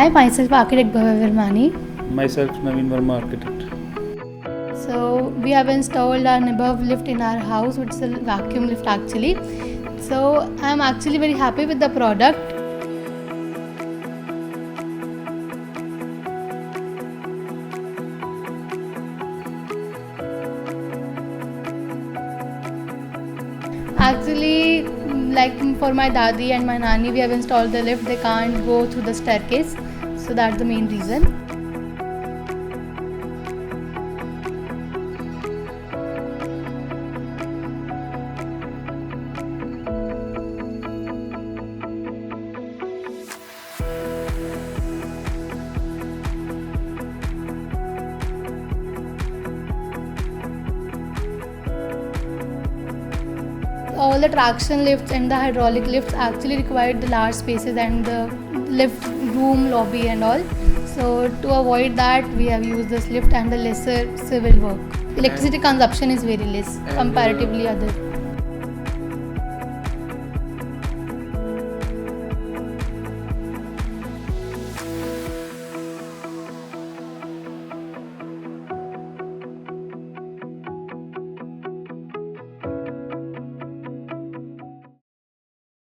Hi, myself architect Bhavya Virmani. Myself, Naveen Verma, architect. So we have installed an above lift in our house, which is a vacuum lift actually. So I'm actually very happy with the product. Actually, like for my dadi and my nani, we have installed the lift. They can't go through the staircase, so that's the main reason. All the traction lifts and the hydraulic lifts actually required the large spaces and the lift room, lobby and all. So to avoid that, we have used this lift and the lesser civil work. Electricity consumption is very less comparatively other.